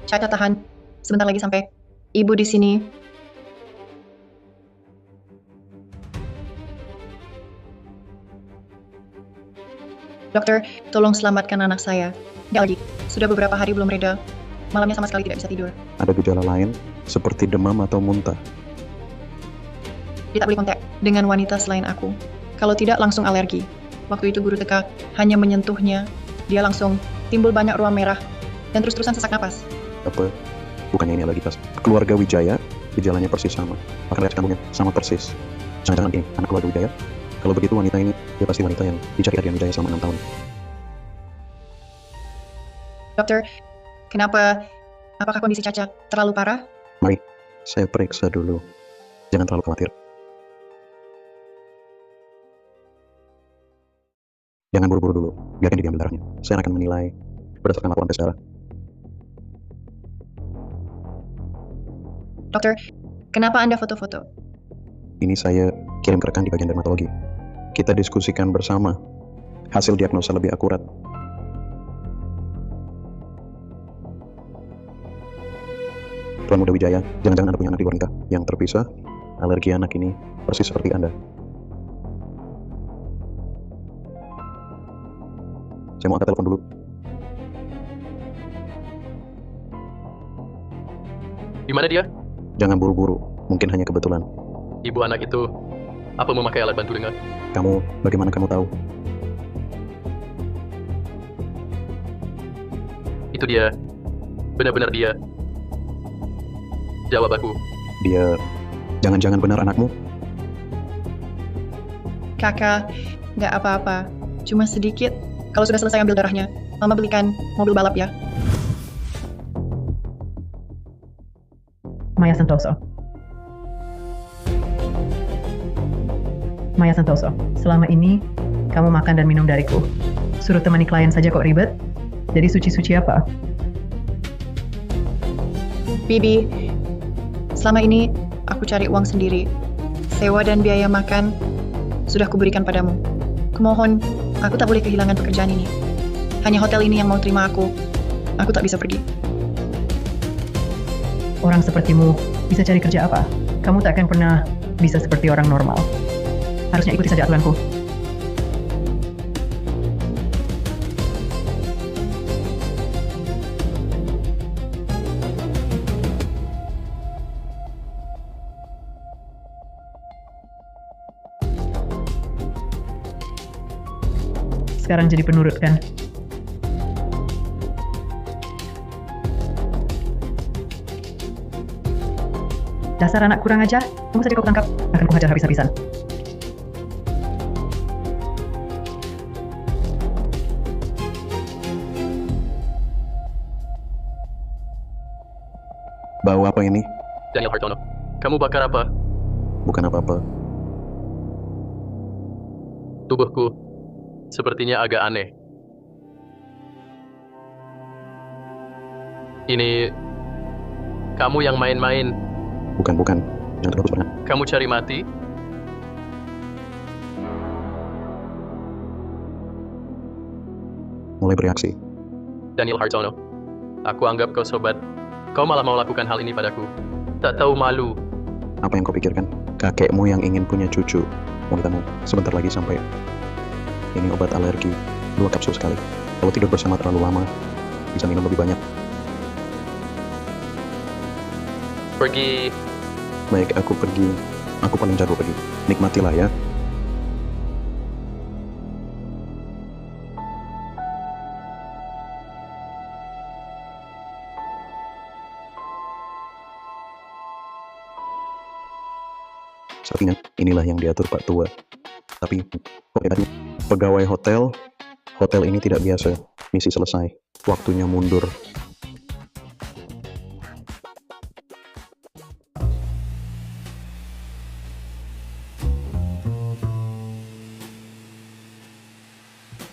Caca, tahan. Sebentar lagi sampai. Ibu di sini. Dokter, tolong selamatkan anak saya. Nggak lagi. Sudah beberapa hari belum reda. Malamnya sama sekali tidak bisa tidur. Ada gejala lain, seperti demam atau muntah. Dia tak boleh kontak dengan wanita selain aku. Kalau tidak, langsung alergi. Waktu itu guru TK hanya menyentuhnya. Dia langsung timbul banyak ruam merah. Dan terus-terusan sesak napas. Apa? Bukannya ini alergitas. Keluarga Wijaya, gejalanya persis sama. Bahkan reaksi kandungnya sama persis. Jangan-jangan ini anak keluarga Wijaya? Kalau begitu wanita ini, dia pasti wanita yang dicari Adrian Wijaya selama 6 tahun. Dokter, kenapa? Apakah kondisi Caca terlalu parah? Mari, saya periksa dulu. Jangan terlalu khawatir. Jangan buru-buru dulu, biarkan dia diambil darahnya. Saya akan menilai berdasarkan laporan tes darah. Dokter, kenapa Anda foto-foto? Ini saya kirim ke rekan di bagian dermatologi. Kita diskusikan bersama. Hasil diagnosa lebih akurat. Tuan Muda Wijaya, jangan-jangan Anda punya anak di luar nikah yang terpisah. Alergi anak ini persis seperti Anda. Saya mau angkat telepon dulu. Di mana dia? Jangan buru-buru, mungkin hanya kebetulan. Ibu anak itu, apa memakai alat bantu dengar? Kamu, bagaimana kamu tahu? Itu dia. Benar-benar dia. Jawab aku. Dia, jangan-jangan benar anakmu? Kakak, nggak apa-apa. Cuma sedikit. Kalau sudah selesai ambil darahnya, Mama belikan mobil balap ya. Maya Santoso. Maya Santoso, selama ini kamu makan dan minum dariku. Suruh temani klien saja kok ribet. Jadi suci-suci apa? Bibi, selama ini aku cari uang sendiri. Sewa dan biaya makan sudah kuberikan padamu. Kumohon, aku tak boleh kehilangan pekerjaan ini. Hanya hotel ini yang mau terima aku. Aku tak bisa pergi. Orang sepertimu bisa cari kerja apa? Kamu tak akan pernah bisa seperti orang normal. Harusnya ikuti saja aturanku. Sekarang jadi penurut kan? Dasar anak kurang ajar, kamu saja kau tangkap, akan kuhajar habis-habisan. Bau apa ini? Daniel Hartono, kamu bakar apa? Bukan apa-apa. Tubuhku sepertinya agak aneh. Ini kamu yang main-main. Bukan. Jangan terlalu serangan. Kamu cari mati? Mulai bereaksi. Daniel Hartono, aku anggap kau sobat. Kau malah mau lakukan hal ini padaku. Tak tahu malu. Apa yang kau pikirkan? Kakekmu yang ingin punya cucu. Wanitamu, sebentar lagi sampai. Ini obat alergi, 2 kapsul sekali. Kalau tidur bersama terlalu lama, bisa minum lebih banyak. Pergi. Baik, aku pergi. Aku paling jago pergi. Nikmatilah ya. Sepertinya inilah yang diatur Pak Tua. Tapi, kok tadi pegawai hotel ini tidak biasa. Misi selesai. Waktunya mundur.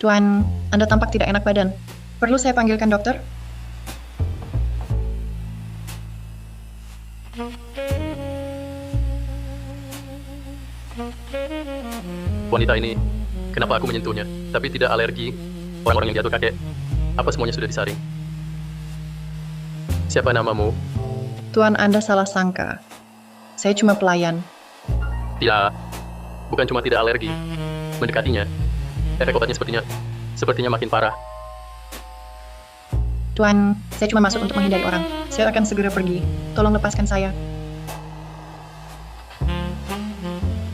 Tuan, Anda tampak tidak enak badan. Perlu saya panggilkan dokter? Wanita ini, kenapa aku menyentuhnya? Tapi tidak alergi. Orang-orang yang diatur kakek, apa semuanya sudah disaring? Siapa namamu? Tuan Anda salah sangka. Saya cuma pelayan. Tidak. Bukan cuma tidak alergi. Mendekatinya. Efek obatnya sepertinya makin parah. Tuan, saya cuma masuk untuk menghindari orang. Saya akan segera pergi. Tolong lepaskan saya.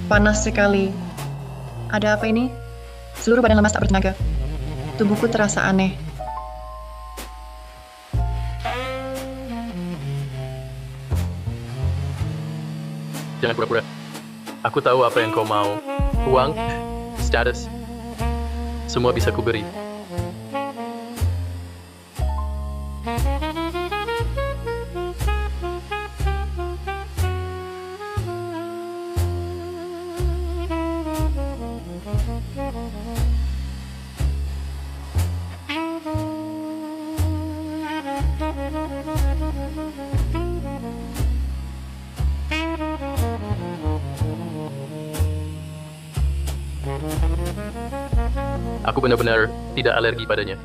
Panas sekali. Ada apa ini? Seluruh badan lemas tak bertenaga. Tubuhku terasa aneh. Jangan pura-pura. Aku tahu apa yang kau mau. Uang, status, semua bisa kuberi. Aku benar-benar tidak alergi padanya.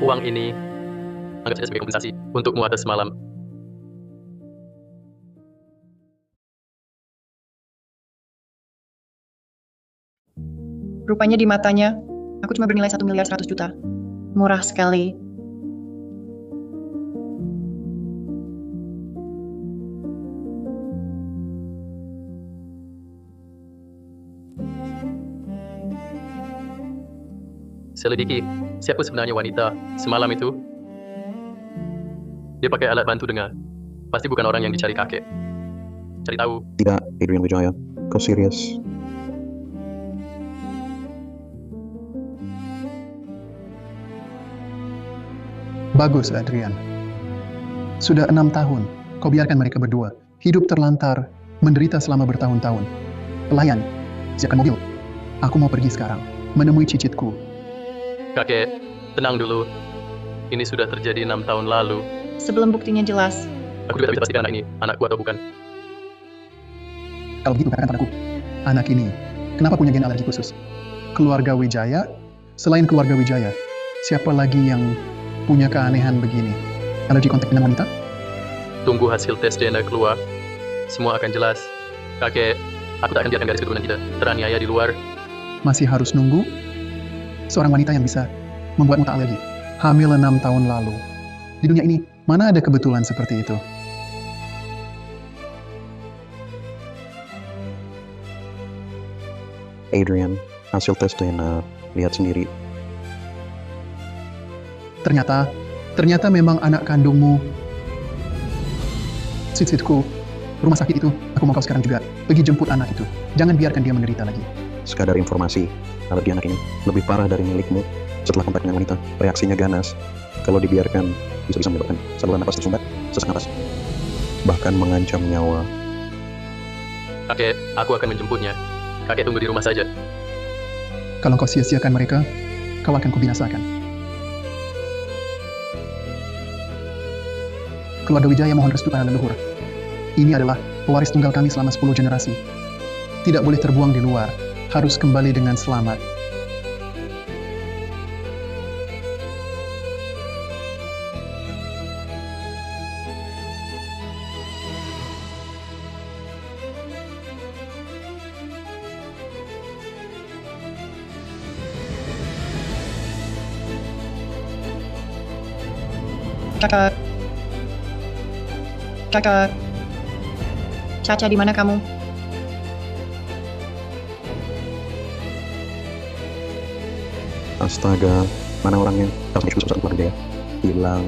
Uang ini anggap saja sebagai kompensasi untukmu atas semalam. Rupanya di matanya, aku cuma bernilai 1.100.000.000. Murah sekali. Selidiki, siapa sebenarnya wanita semalam itu? Dia pakai alat bantu dengar. Pasti bukan orang yang dicari kakek. Cari tahu. Tidak, Adrian Wijaya. Kau serius? Bagus, Adrian. Sudah 6 tahun, kau biarkan mereka berdua hidup terlantar, menderita selama bertahun-tahun. Pelayan, siapkan mobil. Aku mau pergi sekarang, menemui cicitku. Kakek, tenang dulu. Ini sudah terjadi 6 tahun lalu. Sebelum buktinya jelas. Aku juga tak bisa pastikan anak ini, anakku atau bukan. Kalau begitu, katakan padaku. Anak ini, kenapa punya gen alergi khusus? Keluarga Wijaya? Selain keluarga Wijaya, siapa lagi yang punya keanehan begini? Alergi kontak dengan wanita? Tunggu hasil tes DNA keluar. Semua akan jelas. Kakek, aku tak akan biarkan garis keturunan kita teraniaya di luar. Masih harus nunggu? Seorang wanita yang bisa membuatmu tak alergi. Hamil 6 tahun lalu. Di dunia ini, mana ada kebetulan seperti itu? Adrian, hasil tes DNA, lihat sendiri. Ternyata memang anak kandungmu. Sitku, rumah sakit itu, aku mau kau sekarang juga pergi jemput anak itu. Jangan biarkan dia menderita lagi. Sekadar informasi, alergi anak ini lebih parah dari milikmu. Setelah kontak dengan wanita, reaksinya ganas. Kalau dibiarkan, bisa menyebabkan saluran napas tersumbat, sesak napas, bahkan mengancam nyawa. Kakek, aku akan menjemputnya. Kakek tunggu di rumah saja. Kalau kau sia-siakan mereka, kau akan kubinasakan. Keluarga Wijaya mohon restu para leluhur. Ini adalah pewaris tunggal kami selama 10 generasi. Tidak boleh terbuang di luar, harus kembali dengan selamat. Kakak. Caca, di mana kamu? Astaga, mana orangnya? Harus susah keluarga ya. Bilang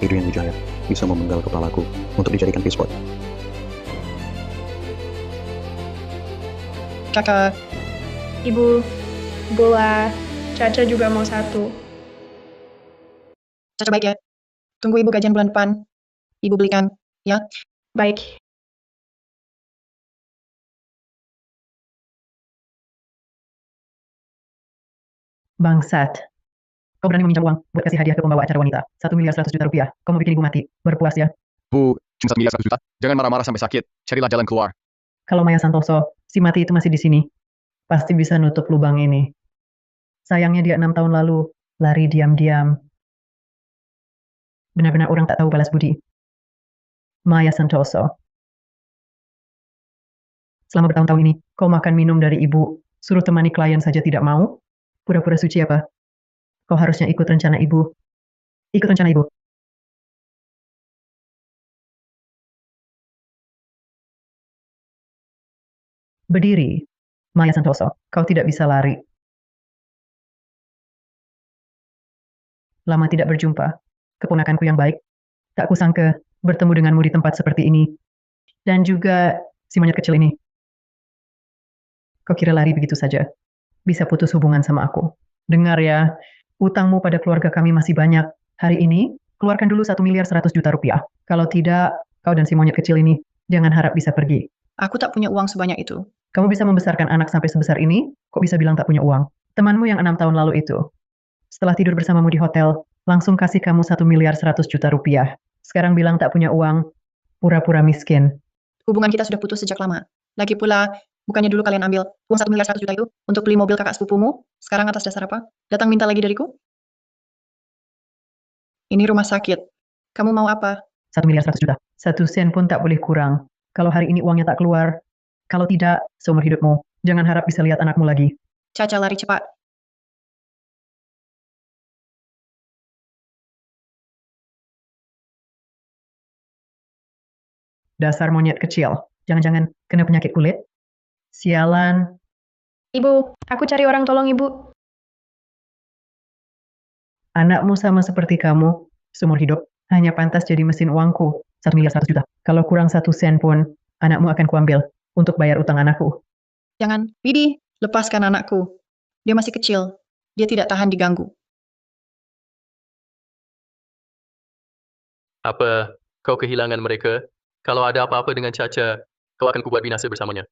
Adrian Wijaya bisa memenggal kepalaku untuk dijadikan pispot. Kakak. Ibu. Bola, Caca juga mau satu. Caca baik ya. Tunggu ibu gajian bulan depan. Ibu belikan, ya. Baik. Bangsat. Kau berani meminjam uang buat kasih hadiah ke pembawa acara wanita. 1.100.000.000 rupiah. Kau mau bikin ibu mati. Berpuas ya. Bu, cuma 1 miliar 100 juta. Jangan marah-marah sampai sakit. Carilah jalan keluar. Kalau Maya Santoso, si mati itu masih di sini, pasti bisa nutup lubang ini. Sayangnya dia 6 tahun lalu lari diam-diam. Benar-benar orang tak tahu balas budi. Maya Santoso. Selama bertahun-tahun ini, kau makan minum dari ibu, suruh temani klien saja tidak mau? Pura-pura suci apa? Kau harusnya ikut rencana ibu. Ikut rencana ibu. Berdiri. Maya Santoso, kau tidak bisa lari. Lama tidak berjumpa. Keponakanku yang baik. Tak kusangka bertemu denganmu di tempat seperti ini. Dan juga si monyet kecil ini. Kau kira lari begitu saja? Bisa putus hubungan sama aku. Dengar ya, utangmu pada keluarga kami masih banyak. Hari ini, keluarkan dulu 1.100.000.000 rupiah. Kalau tidak, kau dan si monyet kecil ini jangan harap bisa pergi. Aku tak punya uang sebanyak itu. Kamu bisa membesarkan anak sampai sebesar ini, kok bisa bilang tak punya uang? Temanmu yang 6 tahun lalu itu, setelah tidur bersamamu di hotel, langsung kasih kamu 1.100.000.000 rupiah. Sekarang bilang tak punya uang, pura-pura miskin. Hubungan kita sudah putus sejak lama. Lagi pula, bukannya dulu kalian ambil uang 1.100.000.000 itu untuk beli mobil kakak sepupumu? Sekarang atas dasar apa? Datang minta lagi dariku? Ini rumah sakit. Kamu mau apa? 1.100.000.000. 1 sen pun tak boleh kurang. Kalau hari ini uangnya tak keluar, kalau tidak, seumur hidupmu. Jangan harap bisa lihat anakmu lagi. Caca lari cepat. Dasar monyet kecil. Jangan-jangan kena penyakit kulit? Sialan. Ibu, aku cari orang tolong ibu. Anakmu sama seperti kamu, seumur hidup, hanya pantas jadi mesin uangku. 1.100.000.000. Kalau kurang 1 sen pun, anakmu akan kuambil untuk bayar utang anakku. Jangan, Bibi, lepaskan anakku. Dia masih kecil. Dia tidak tahan diganggu. Apa kau kehilangan mereka? Kalau ada apa-apa dengan Caca, kau akan kubuat binasa bersamanya.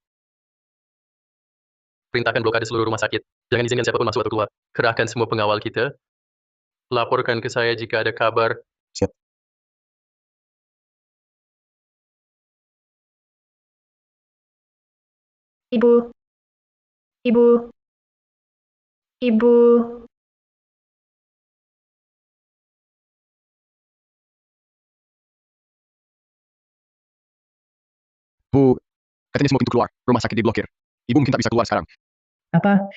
Perintahkan blokade seluruh rumah sakit. Jangan izinkan siapapun masuk atau keluar. Kerahkan semua pengawal kita. Laporkan ke saya jika ada kabar. Siap. Ibu. Ibu. Ibu. Bu, katanya semua pintu keluar. Rumah sakit diblokir. Ibu mungkin tak bisa keluar sekarang. Apa?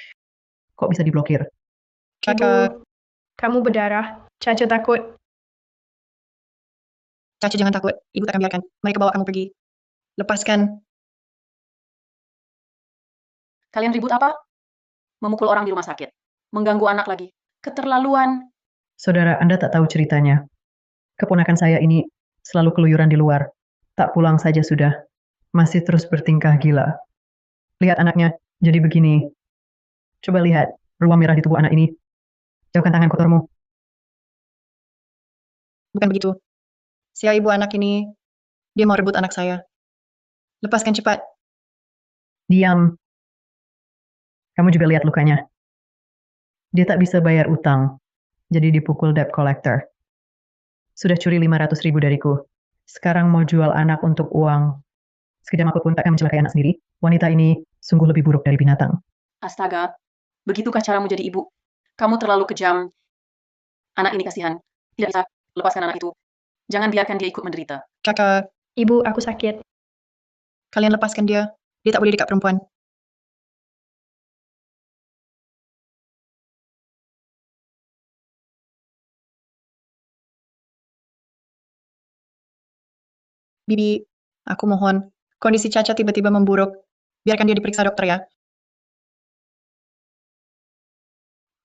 Kok bisa diblokir? Kakak, Kamu berdarah. Caca takut. Caca jangan takut. Ibu tak akan biarkan. Mereka bawa kamu pergi. Lepaskan. Kalian ribut apa? Memukul orang di rumah sakit. Mengganggu anak lagi. Keterlaluan. Saudara, Anda tak tahu ceritanya. Keponakan saya ini selalu keluyuran di luar. Tak pulang saja sudah. Masih terus bertingkah gila. Lihat anaknya, jadi begini. Coba lihat, ruam merah di tubuh anak ini. Jauhkan tangan kotormu. Bukan begitu. Si ibu anak ini, dia mau rebut anak saya. Lepaskan cepat. Diam. Kamu juga lihat lukanya. Dia tak bisa bayar utang. Jadi dipukul debt collector. Sudah curi 500.000 dariku. Sekarang mau jual anak untuk uang. Sekejam aku pun takkan mencelakai anak sendiri. Wanita ini sungguh lebih buruk dari binatang. Astaga. Begitukah caramu jadi ibu? Kamu terlalu kejam. Anak ini kasihan. Tidak bisa. Lepaskan anak itu. Jangan biarkan dia ikut menderita. Kakak, Ibu, aku sakit. kalian lepaskan dia. Dia tak boleh dekat perempuan. Bibi, aku mohon. Kondisi Caca tiba-tiba memburuk. Biarkan dia diperiksa dokter ya.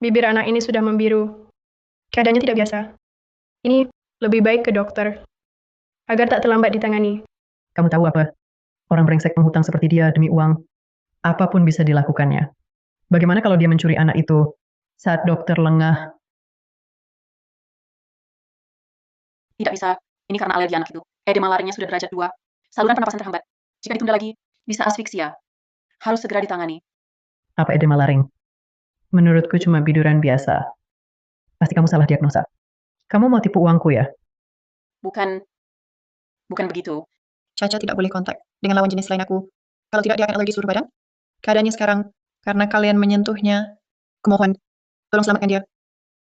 Bibir anak ini sudah membiru. Keadaannya tidak biasa. Ini lebih baik ke dokter. Agar tak terlambat ditangani. Kamu tahu apa? Orang brengsek penghutang seperti dia demi uang, apapun bisa dilakukannya. Bagaimana kalau dia mencuri anak itu saat dokter lengah? Tidak bisa. Ini karena alergi anak itu. Edema larinya sudah derajat 2. Saluran pernapasan terhambat. Jika ditunda lagi, bisa asfiksia. Harus segera ditangani. Apa edema laring? Menurutku cuma biduran biasa. Pasti kamu salah diagnosa. Kamu mau tipu uangku ya? Bukan begitu. Caca tidak boleh kontak dengan lawan jenis lain aku. Kalau tidak, dia akan alergi seluruh badan. Keadaannya sekarang, karena kalian menyentuhnya, kumohon, tolong selamatkan dia.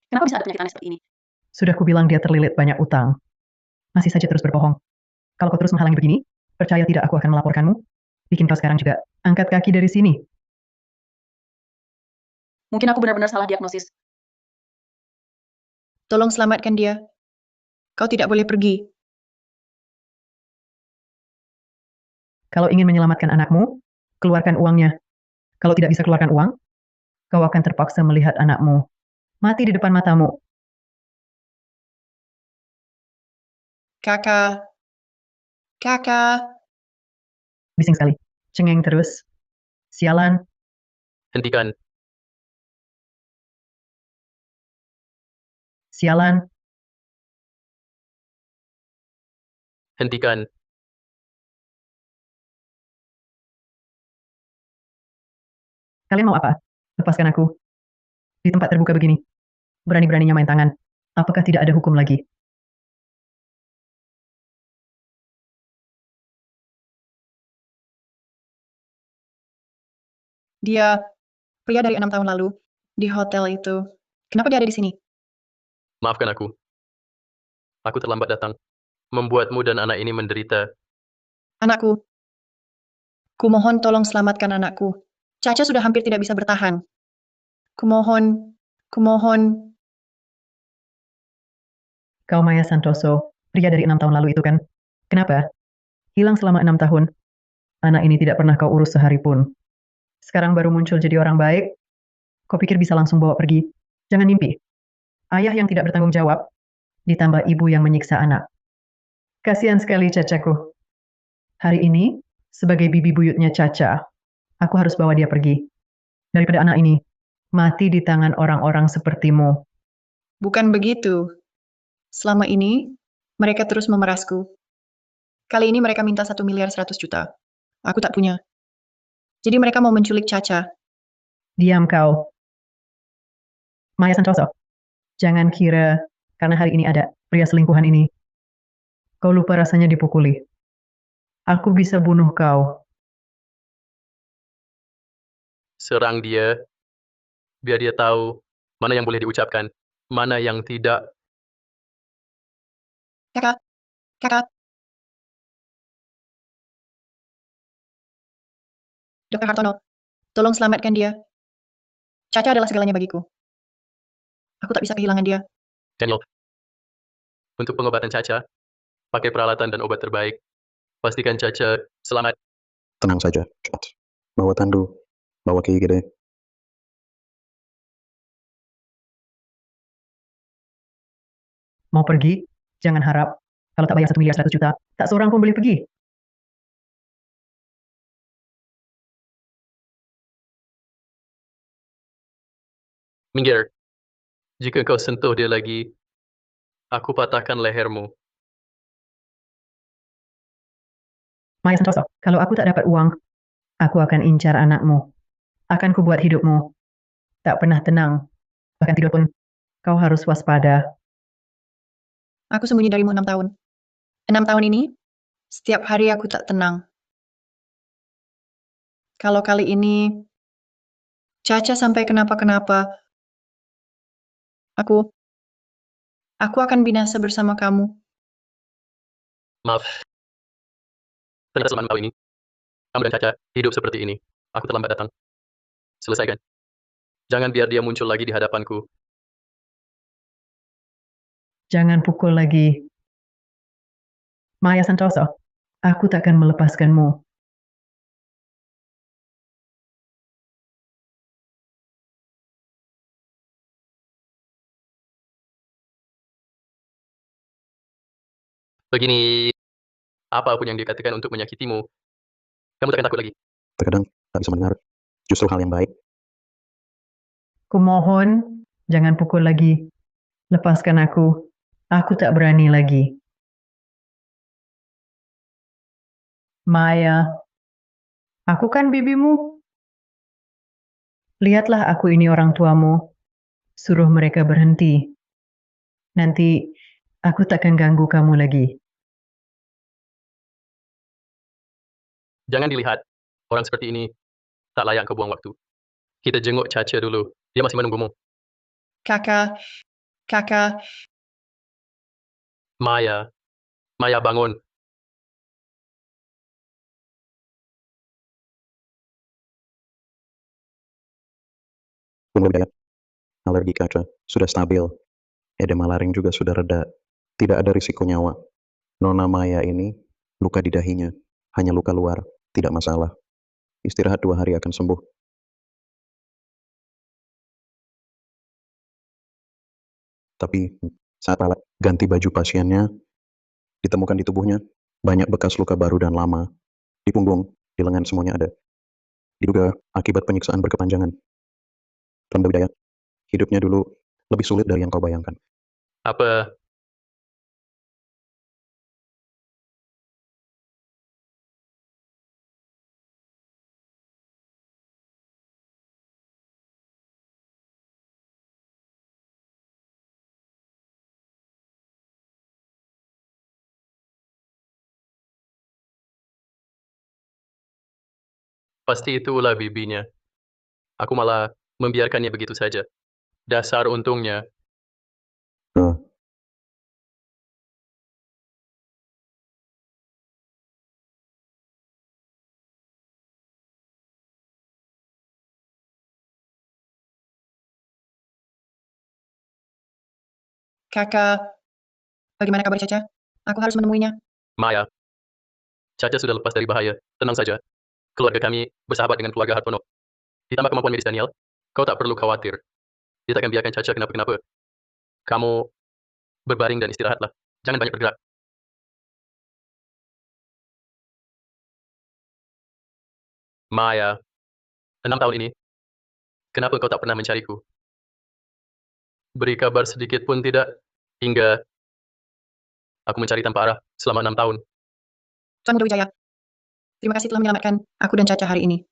Kenapa bisa ada penyakit aneh seperti ini? Sudah kubilang dia terlilit banyak utang. Masih saja terus berbohong. Kalau kau terus menghalangi begini, percaya tidak aku akan melaporkanmu. Bikin kau sekarang juga angkat kaki dari sini. Mungkin aku benar-benar salah diagnosis. Tolong selamatkan dia. Kau tidak boleh pergi. Kalau ingin menyelamatkan anakmu, keluarkan uangnya. Kalau tidak bisa keluarkan uang, kau akan terpaksa melihat anakmu mati di depan matamu. Kakak. Kakak. Bising sekali. Cengeng terus. Sialan. Hentikan. Sialan. Hentikan. Kalian mau apa? Lepaskan aku. Di tempat terbuka begini. Berani-beraninya main tangan. Apakah tidak ada hukum lagi? Dia pria dari 6 tahun lalu di hotel itu. Kenapa dia ada di sini? Maafkan aku. Aku terlambat datang. Membuatmu dan anak ini menderita. Anakku. Kumohon tolong selamatkan anakku. Caca sudah hampir tidak bisa bertahan. Kumohon. Kau Maya Santoso, pria dari 6 tahun lalu itu kan? Kenapa? Hilang selama 6 tahun. Anak ini tidak pernah kau urus sehari pun. Sekarang baru muncul jadi orang baik. Kau pikir bisa langsung bawa pergi? Jangan mimpi. Ayah yang tidak bertanggung jawab, ditambah ibu yang menyiksa anak. Kasihan sekali Cacaku. Hari ini, sebagai bibi buyutnya Caca, aku harus bawa dia pergi. Daripada anak ini mati di tangan orang-orang sepertimu. Bukan begitu. Selama ini, mereka terus memerasku. Kali ini mereka minta 1.100.000.000. Aku tak punya. Jadi mereka mau menculik Caca. Diam kau. Maya Santoso, jangan kira karena hari ini ada pria selingkuhan ini. Kau lupa rasanya dipukuli. Aku bisa bunuh kau. Serang dia. Biar dia tahu mana yang boleh diucapkan, mana yang tidak. Kakak. Dr. Hartono, tolong selamatkan dia. Caca adalah segalanya bagiku. Aku tak bisa kehilangan dia. Daniel, untuk pengobatan Caca, pakai peralatan dan obat terbaik. Pastikan Caca selamat. Tenang saja, cepat. Bawa tandu, bawa ke IGD. Mau pergi? Jangan harap. Kalau tak bayar 1.100.000.000, tak seorang pun boleh pergi. Minggir. Jika kau sentuh dia lagi, aku patahkan lehermu. Maya Santoso, kalau aku tak dapat uang, aku akan incar anakmu. Akan kubuat hidupmu tak pernah tenang. Bahkan tidur pun, kau harus waspada. Aku sembunyi darimu 6 tahun. 6 tahun ini, setiap hari aku tak tenang. Kalau kali ini, Caca sampai kenapa-kenapa, aku akan binasa bersama kamu. Maaf. Ternyata selama kau ini, kamu dan Caca hidup seperti ini. Aku terlambat datang. Selesaikan. Jangan biar dia muncul lagi di hadapanku. Jangan pukul lagi. Maya Santoso, aku takkan melepaskanmu. Begini, apapun yang dikatakan untuk menyakitimu, kamu takkan takut lagi. Terkadang tak bisa mendengar justru hal yang baik Kumohon, jangan pukul lagi. Lepaskan aku. Aku tak berani lagi. Maya, aku kan bibimu. Lihatlah aku ini orang tuamu. Suruh mereka berhenti. Nanti aku takkan ganggu kamu lagi. Jangan dilihat. Orang seperti ini tak layak kau buang waktu. Kita jenguk Caca dulu. Dia masih menunggumu. Kakak, kakak, Maya. Maya, bangun. Tuan Wijaya, alergi kaca sudah stabil. Edema laring juga sudah reda. Tidak ada risiko nyawa. Nona Maya ini luka di dahinya. Hanya luka luar, tidak masalah. Istirahat 2 hari akan sembuh. Tapi saat alat ganti baju pasiennya, ditemukan di tubuhnya banyak bekas luka baru dan lama. Di punggung, di lengan semuanya ada. Diduga akibat penyiksaan berkepanjangan. Tuan Wijaya, hidupnya dulu lebih sulit dari yang kau bayangkan. Apa? Pasti itu ulah bibinya. Aku malah membiarkannya begitu saja. Dasar untungnya. Eh, kakak. Bagaimana kabar Caca? Aku harus menemuinya. Maya. Caca sudah lepas dari bahaya. Tenang saja. Keluarga kami bersahabat dengan keluarga Hartono. Ditambah kemampuan medis Daniel, kau tak perlu khawatir. Dia takkan biarkan Caca kenapa-kenapa. Kamu berbaring dan istirahatlah. Jangan banyak bergerak. Maya, 6 tahun ini, kenapa kau tak pernah mencariku? Beri kabar sedikit pun tidak, hingga aku mencari tanpa arah selama 6 tahun. Tuan Muda Wijaya, terima kasih telah menyelamatkan aku dan Caca hari ini.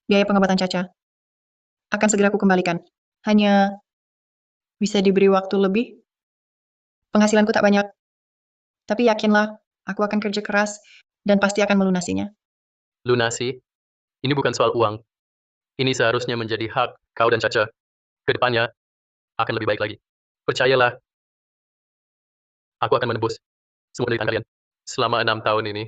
Biaya pengobatan Caca akan segera aku kembalikan. Hanya bisa diberi waktu lebih. Penghasilanku tak banyak. Tapi yakinlah, aku akan kerja keras dan pasti akan melunasinya. Lunasi, ini bukan soal uang. Ini seharusnya menjadi hak kau dan Caca. Kedepannya akan lebih baik lagi. Percayalah, aku akan menebus semua penderitaan kalian selama 6 tahun ini.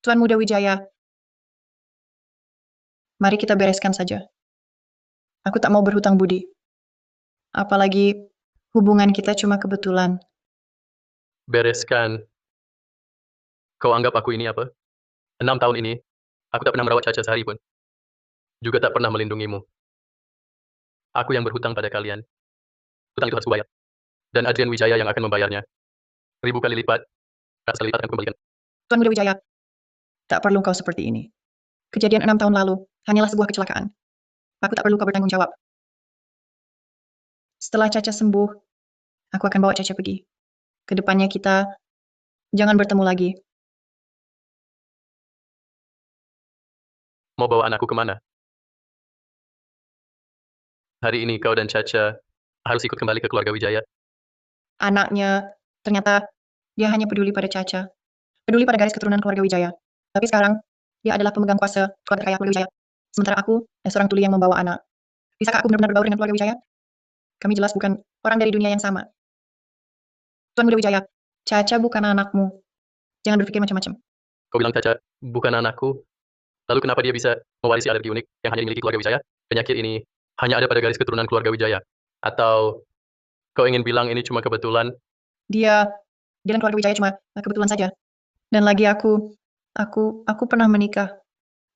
Tuan Muda Wijaya, mari kita bereskan saja. Aku tak mau berhutang budi. Apalagi hubungan kita cuma kebetulan. Bereskan. Kau anggap aku ini apa? 6 tahun ini, aku tak pernah merawat Caca sehari pun. Juga tak pernah melindungimu. Aku yang berhutang pada kalian. Hutang itu harus kubayar. Dan Adrian Wijaya yang akan membayarnya. 1000 kali lipat, 100 kali lipat akan kembalikan. Tuan Muda Wijaya, tak perlu kau seperti ini. Kejadian 6 tahun lalu hanyalah sebuah kecelakaan. Aku tak perlu kau bertanggung jawab. Setelah Caca sembuh, aku akan bawa Caca pergi. Kedepannya kita jangan bertemu lagi. Mau bawa anakku kemana? Hari ini kau dan Caca harus ikut kembali ke keluarga Wijaya. Anaknya, ternyata dia hanya peduli pada Caca. Peduli pada garis keturunan keluarga Wijaya. Tapi sekarang, dia adalah pemegang kuasa keluarga kaya keluarga Wijaya. Sementara aku, seorang tuli yang membawa anak. Bisakah aku benar-benar berbaur dengan keluarga Wijaya? Kami jelas bukan orang dari dunia yang sama. Tuan Muda Wijaya, Caca bukan anakmu. Jangan berpikir macam-macam. Kau bilang Caca bukan anakku. Lalu kenapa dia bisa mewarisi alergi unik yang hanya dimiliki keluarga Wijaya? Penyakit ini hanya ada pada garis keturunan keluarga Wijaya. Atau kau ingin bilang ini cuma kebetulan? Dia dan keluarga Wijaya cuma kebetulan saja. Dan lagi aku pernah menikah.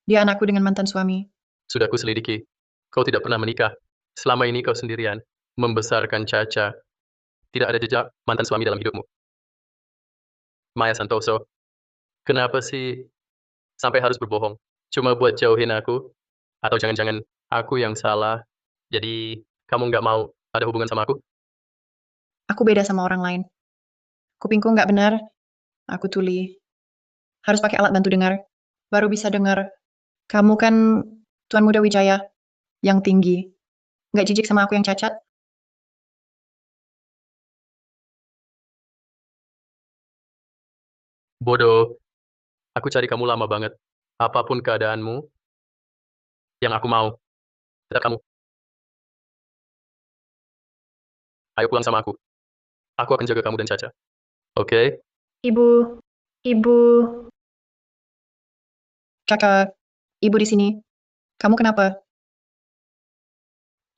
Dia anakku dengan mantan suami. Sudah kuselidiki. Kau tidak pernah menikah. Selama ini kau sendirian membesarkan Caca. Tidak ada jejak mantan suami dalam hidupmu. Maya Santoso, kenapa sih sampai harus berbohong. Cuma buat jauhin aku? Atau jangan-jangan aku yang salah, jadi kamu nggak mau ada hubungan sama aku? Aku beda sama orang lain. Kupingku nggak benar, aku tuli. Harus pakai alat bantu dengar, baru bisa dengar. Kamu kan Tuan Muda Wijaya, yang tinggi. Nggak jijik sama aku yang cacat? Bodoh, aku cari kamu lama banget. Apapun keadaanmu, yang aku mau, tetap kamu. Ayo pulang sama aku. Aku akan jaga kamu dan Caca. Oke? Ibu, ibu, Kakak, ibu di sini. Kamu kenapa?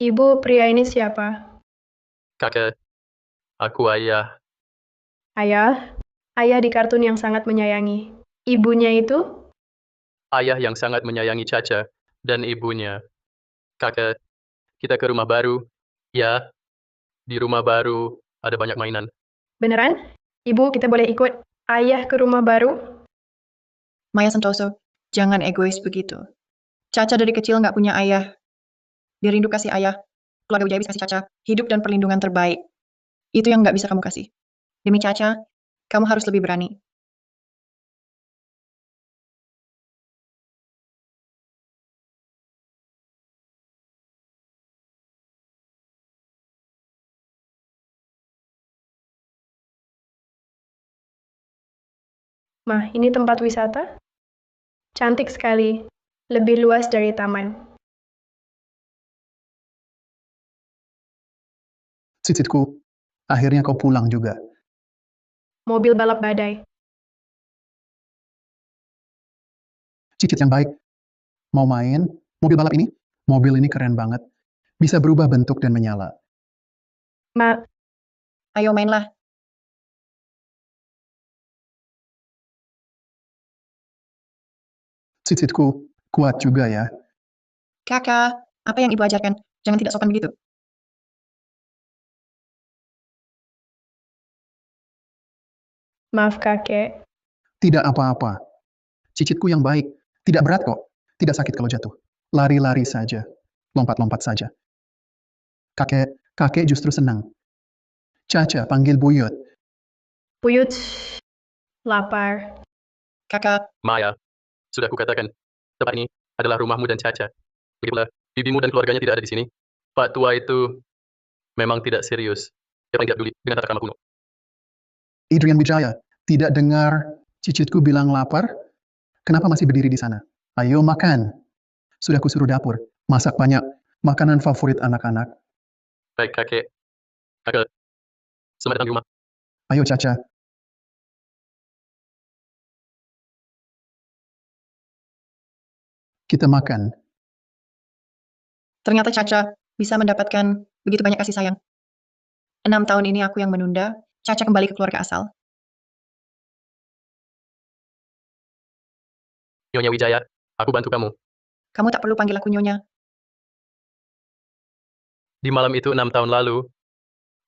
ibu, pria ini siapa? Kakak, aku ayah. Ayah? Ayah di kartun yang sangat menyayangi. Ibunya itu? Ayah yang sangat menyayangi Caca dan ibunya. Kakak, kita ke rumah baru. Ya, di rumah baru ada banyak mainan. Beneran? Ibu, kita boleh ikut ayah ke rumah baru? Maya Santoso, jangan egois begitu. Caca dari kecil nggak punya ayah. Dia rindu kasih ayah. Keluarga Wijaya bisa kasih Caca hidup dan perlindungan terbaik. Itu yang nggak bisa kamu kasih. Demi Caca, kamu harus lebih berani. Mah, ini tempat wisata? Cantik sekali. Lebih luas dari taman. Cicitku, akhirnya kau pulang juga. Mobil balap badai. Cicit yang baik. Mau main? Mobil balap ini? Mobil ini keren banget. Bisa berubah bentuk dan menyala. Ma, Ayo mainlah. Cicitku, kuat juga ya. Kakak, apa yang ibu ajarkan? Jangan tidak sopan begitu. maaf kakek. Tidak apa-apa. Cicitku yang baik. Tidak berat kok. Tidak sakit kalau jatuh. Lari-lari saja. Lompat-lompat saja. Kakek justru senang. Caca, panggil Buyut. Buyut, lapar. Kakak, Maya, sudah kukatakan, tempat ini adalah rumahmu dan Caca. Begitulah, bibimu dan keluarganya tidak ada di sini. Pak tua itu memang tidak serius. Dia paling tidak peduli dengan tata krama kuno. Adrian Wijaya, tidak dengar cicitku bilang lapar? Kenapa masih berdiri di sana? Ayo makan. Sudah kusuruh dapur. Masak banyak. Makanan favorit anak-anak. Baik, kakek. Kakak, selamat datang di rumah. Ayo Caca. Kita makan. ternyata Caca bisa mendapatkan begitu banyak kasih sayang. 6 tahun ini aku yang menunda, Caca kembali ke keluarga asal. Nyonya Wijaya, aku bantu kamu. Kamu tak perlu panggil aku Nyonya. Di malam itu 6 tahun lalu,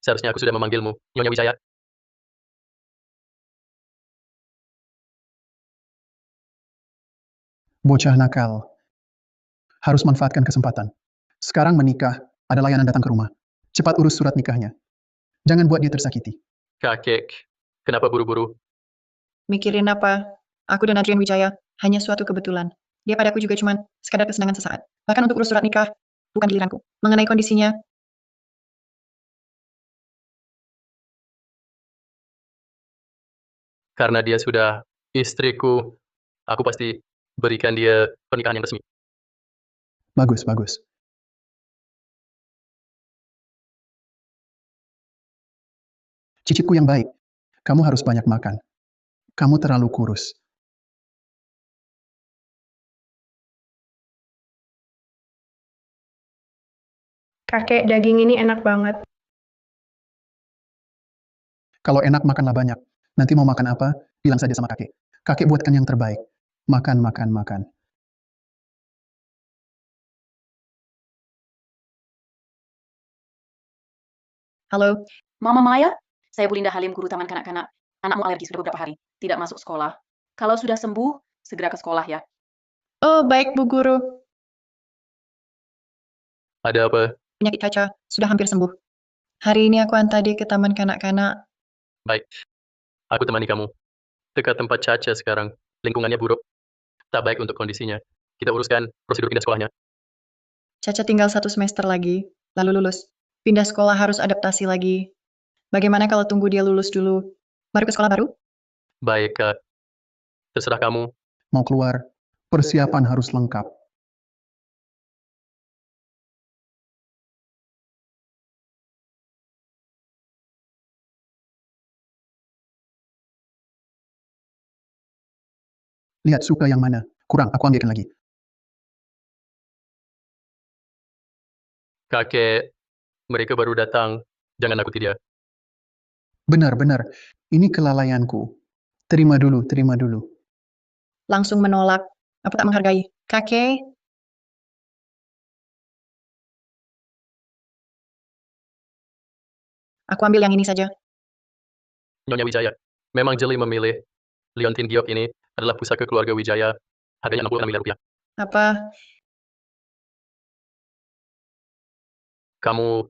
seharusnya aku sudah memanggilmu, Nyonya Wijaya. Bocah nakal. Harus manfaatkan kesempatan. Sekarang menikah, ada layanan datang ke rumah. Cepat urus surat nikahnya. Jangan buat dia tersakiti. Kakek, kenapa buru-buru? Mikirin apa? Aku dan Adrian Wijaya hanya suatu kebetulan. Dia padaku juga cuma sekadar kesenangan sesaat. Bahkan untuk urus surat nikah, bukan giliranku. Mengenai kondisinya, Karena dia sudah istriku, aku pasti berikan dia pernikahan yang resmi. Bagus, bagus. Cicitku yang baik. Kamu harus banyak makan. Kamu terlalu kurus. Kakek, daging ini enak banget. Kalau enak, makanlah banyak. Nanti mau makan apa, bilang saja sama kakek. Kakek buatkan yang terbaik. Makan, makan, makan. halo, Mama Maya, saya Bu Linda Halim, guru taman kanak-kanak. Anakmu alergi sudah beberapa hari, tidak masuk sekolah. Kalau sudah sembuh, segera ke sekolah ya. Oh, baik Bu Guru. Ada apa? Penyakit Caca sudah hampir sembuh. Hari ini aku hantar dia ke taman kanak-kanak. Baik. Aku temani kamu. Dekat tempat Caca sekarang. Lingkungannya buruk. Tak baik untuk kondisinya. Kita uruskan prosedur pindah sekolahnya. Caca tinggal 1 semester lagi, lalu lulus. Pindah sekolah harus adaptasi lagi. Bagaimana kalau tunggu dia lulus dulu? Baru ke sekolah baru? Baik, Kak. Terserah kamu. Mau keluar, persiapan harus lengkap. Lihat suka yang mana. Kurang, aku ambilkan lagi. Kakek, mereka baru datang. Jangan nakuti dia. Benar-benar, ini kelalaianku. Terima dulu, terima dulu. Langsung menolak. Apa tak menghargai? Kakek, aku ambil yang ini saja. Nyonya Wijaya, memang jeli memilih. Liontin Giok ini adalah pusaka keluarga Wijaya. Harganya 66 miliar rupiah. Apa? Kamu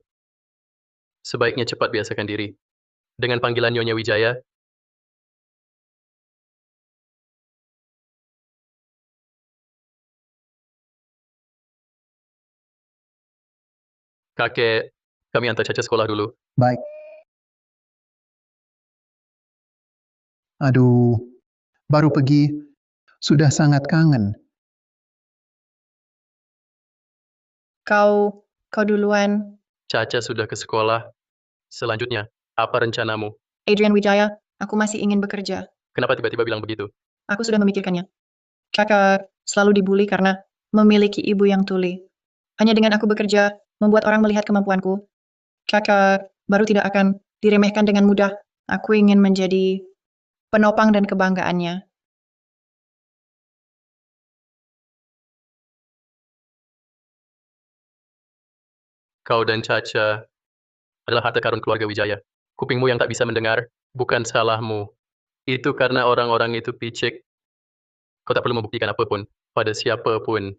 sebaiknya cepat biasakan diri. Dengan panggilan Nyonya Wijaya, kakek, kami antar Caca sekolah dulu. Baik. Aduh, baru pergi, sudah sangat kangen. Kau duluan. Caca sudah ke sekolah. Selanjutnya, apa rencanamu? Adrian Wijaya, aku masih ingin bekerja. Kenapa tiba-tiba bilang begitu? Aku sudah memikirkannya. Kakak selalu dibully karena memiliki ibu yang tuli. Hanya dengan aku bekerja, membuat orang melihat kemampuanku. Kakak baru tidak akan diremehkan dengan mudah. Aku ingin menjadi penopang dan kebanggaannya. Kau dan Caca adalah harta karun keluarga Wijaya. Kupingmu yang tak bisa mendengar, bukan salahmu. Itu karena orang-orang itu picik. Kau tak perlu membuktikan apapun pada siapapun.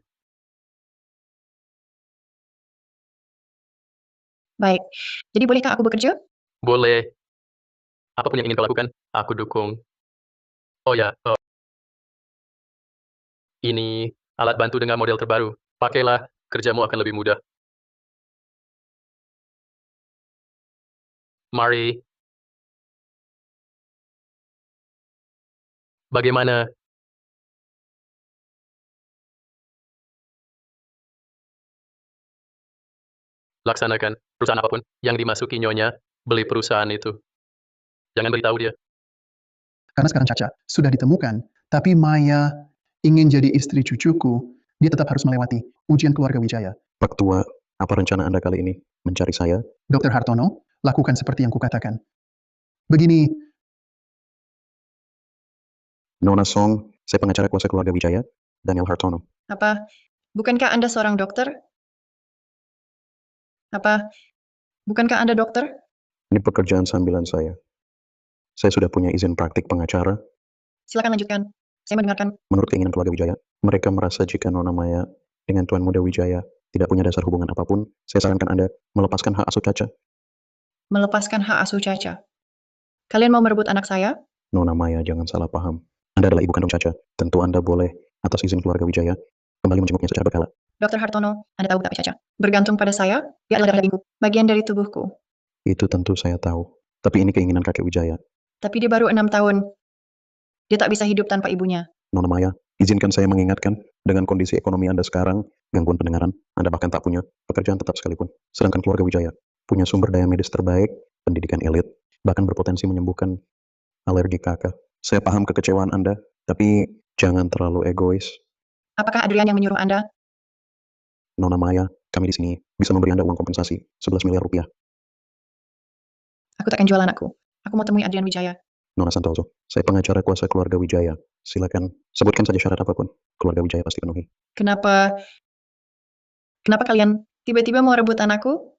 Baik, jadi bolehkah aku bekerja? Boleh. Apapun yang ingin kau lakukan, aku dukung. Oh ya, ini alat bantu dengan model terbaru. Pakailah, kerjamu akan lebih mudah. Mari. Bagaimana? Laksanakan perusahaan apapun yang dimasuki Nyonya, beli perusahaan itu. Jangan beritahu dia. Karena sekarang Caca sudah ditemukan, tapi Maya ingin jadi istri cucuku, dia tetap harus melewati ujian keluarga Wijaya. Pak Tua, apa rencana Anda kali ini? Mencari saya? Dr. Hartono, lakukan seperti yang kukatakan. Begini, Nona Song, saya pengacara kuasa keluarga Wijaya, Daniel Hartono. Apa? Bukankah Anda seorang dokter? Apa? Bukankah Anda dokter? Ini pekerjaan sambilan saya. Saya sudah punya izin praktik pengacara. Silakan lanjutkan. Saya mendengarkan. Menurut keinginan keluarga Wijaya, mereka merasa jika Nona Maya dengan Tuan Muda Wijaya tidak punya dasar hubungan apapun, saya sarankan Anda melepaskan hak asuh Caca. Melepaskan hak asuh Caca. Kalian mau merebut anak saya? Nona Maya, jangan salah paham. Anda adalah ibu kandung Caca. Tentu Anda boleh, atas izin keluarga Wijaya, kembali menjenguknya secara berkala. Dr. Hartono, Anda tahu betapa Caca bergantung pada saya? Dia adalah darah dagingku, bagian dari tubuhku. Itu tentu saya tahu. Tapi ini keinginan kakek Wijaya. Tapi dia baru 6 tahun. Dia tak bisa hidup tanpa ibunya. Nona Maya, izinkan saya mengingatkan, dengan kondisi ekonomi Anda sekarang, gangguan pendengaran, Anda bahkan tak punya pekerjaan tetap sekalipun. Sedangkan keluarga Wijaya punya sumber daya medis terbaik, pendidikan elit, bahkan berpotensi menyembuhkan alergi kakak. Saya paham kekecewaan Anda, tapi jangan terlalu egois. Apakah Adrian yang menyuruh Anda? Nona Maya, kami di sini bisa memberi Anda uang kompensasi 11 miliar rupiah. Aku takkan jual anakku. Aku mau temui Adrian Wijaya. Nona Santoso, saya pengacara kuasa keluarga Wijaya. Silakan, sebutkan saja syarat apapun. Keluarga Wijaya pasti penuhi. Kenapa kalian tiba-tiba mau rebut anakku?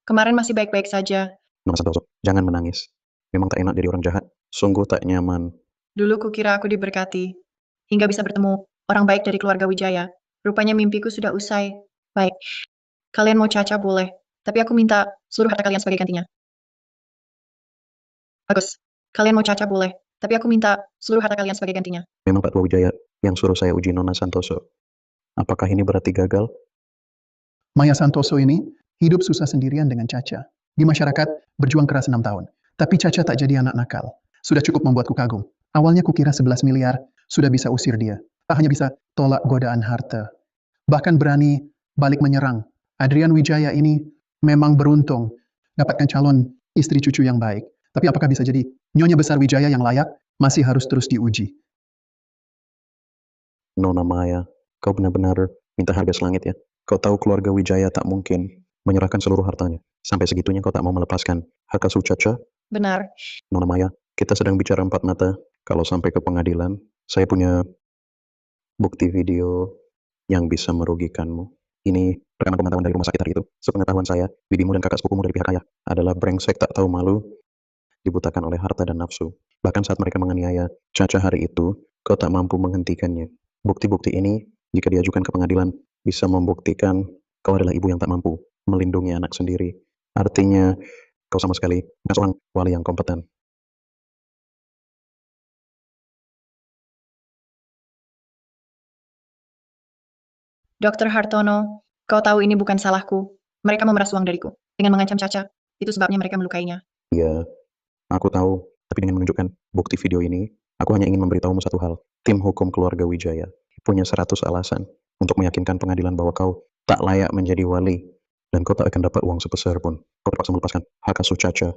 Kemarin masih baik-baik saja. Nona Santoso, jangan menangis. Memang tak enak jadi orang jahat. Sungguh tak nyaman. Dulu kukira aku diberkati. hingga bisa bertemu orang baik dari keluarga Wijaya. Rupanya mimpiku sudah usai. Baik, kalian mau Caca boleh, tapi aku minta seluruh harta kalian sebagai gantinya. Bagus, kalian mau Caca boleh, tapi aku minta seluruh harta kalian sebagai gantinya. Memang Pak Tua Wijaya yang suruh saya uji Nona Santoso. Apakah ini berarti gagal? Maya Santoso ini hidup susah sendirian dengan Caca. Di masyarakat berjuang keras 6 tahun. Tapi Caca tak jadi anak nakal. Sudah cukup membuatku kagum. Awalnya kukira 11 miliar sudah bisa usir dia. Tak hanya bisa tolak godaan harta. Bahkan berani balik menyerang. Adrian Wijaya ini memang beruntung dapatkan calon istri cucu yang baik. Tapi apakah bisa jadi Nyonya Besar Wijaya yang layak masih harus terus diuji. Nona Maya, kau benar-benar minta harga selangit ya. Kau tahu keluarga Wijaya tak mungkin menyerahkan seluruh hartanya. Sampai segitunya kau tak mau melepaskan hak asuh Caca. Benar, Nona Maya, kita sedang bicara empat mata. Kalau sampai ke pengadilan, saya punya bukti video yang bisa merugikanmu. Ini rekaman pemantauan dari rumah sakit hari itu. Sepengetahuan saya, bibimu dan kakak sepupumu dari pihak ayah adalah brengsek tak tahu malu, dibutakan oleh harta dan nafsu. Bahkan saat mereka menganiaya Caca hari itu, kau tak mampu menghentikannya. Bukti-bukti ini, jika diajukan ke pengadilan, bisa membuktikan kau adalah ibu yang tak mampu melindungi anak sendiri. Artinya, kau sama sekali bukan seorang wali yang kompeten. Dr. Hartono, kau tahu ini bukan salahku. Mereka memeras uang dariku dengan mengancam Caca. Itu sebabnya mereka melukainya. Ya, aku tahu. Tapi dengan menunjukkan bukti video ini, aku hanya ingin memberitahumu satu hal. Tim hukum keluarga Wijaya punya 100 alasan untuk meyakinkan pengadilan bahwa kau tak layak menjadi wali. Dan kau tak akan dapat uang sebesar pun. Kau terpaksa melepaskan hak asuh Caca.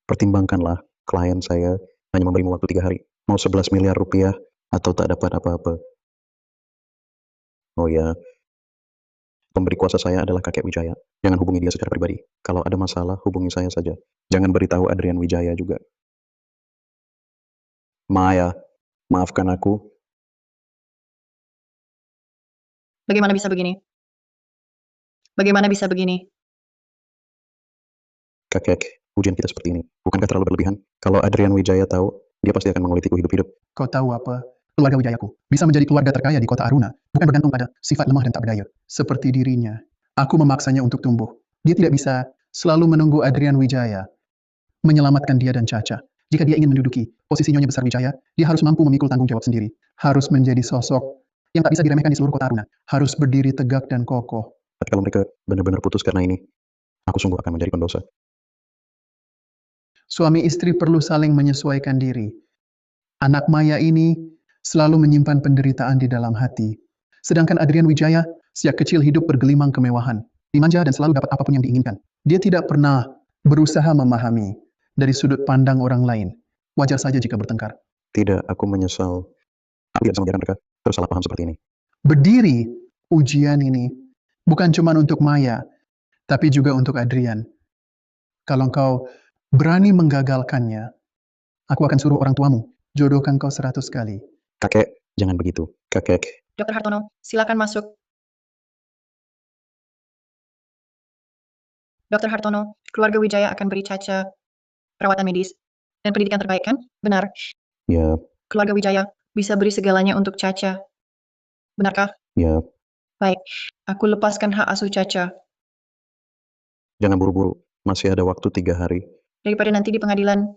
Pertimbangkanlah, klien saya hanya memberimu waktu 3 hari. Mau 11 miliar rupiah atau tak dapat apa-apa. Oh ya, pemberi kuasa saya adalah kakek Wijaya. Jangan hubungi dia secara pribadi. Kalau ada masalah, hubungi saya saja. Jangan beritahu Adrian Wijaya juga. Maya, maafkan aku. Bagaimana bisa begini? Bagaimana bisa begini? Kakek, ujian kita seperti ini. Bukankah terlalu berlebihan? Kalau Adrian Wijaya tahu, dia pasti akan mengulitiku hidup-hidup. Kau tahu apa? Keluarga Wijayaku bisa menjadi keluarga terkaya di kota Aruna, bukan bergantung pada sifat lemah dan tak berdaya. Seperti dirinya, aku memaksanya untuk tumbuh. Dia tidak bisa selalu menunggu Adrian Wijaya menyelamatkan dia dan Caca. Jika dia ingin menduduki posisi Nyonya Besar Wijaya, dia harus mampu memikul tanggung jawab sendiri. Harus menjadi sosok yang tak bisa diremehkan di seluruh kota Aruna. Harus berdiri tegak dan kokoh. Tapi kalau mereka benar-benar putus karena ini, aku sungguh akan menjadi pendosa. Suami istri perlu saling menyesuaikan diri. Anak Maya ini selalu menyimpan penderitaan di dalam hati. Sedangkan Adrian Wijaya sejak kecil hidup bergelimang kemewahan, dimanja dan selalu dapat apapun yang diinginkan. Dia tidak pernah berusaha memahami dari sudut pandang orang lain. Wajar saja jika bertengkar. Tidak, aku menyesal. Aku tidak bisa membiarkan mereka terus salah paham seperti ini. Berdiri ujian ini bukan cuma untuk Maya, tapi juga untuk Adrian. Kalau engkau berani menggagalkannya, aku akan suruh orang tuamu jodohkan kau 100 kali. Kakek, jangan begitu. Kakek, Dr. Hartono, silakan masuk. Dr. Hartono, keluarga Wijaya akan beri Caca perawatan medis dan pendidikan terbaik, kan? Benar. ya, Keluarga Wijaya bisa beri segalanya untuk Caca. Benarkah? ya, Baik, aku lepaskan hak asuh Caca. jangan buru-buru. Masih ada waktu 3 hari. Daripada nanti di pengadilan,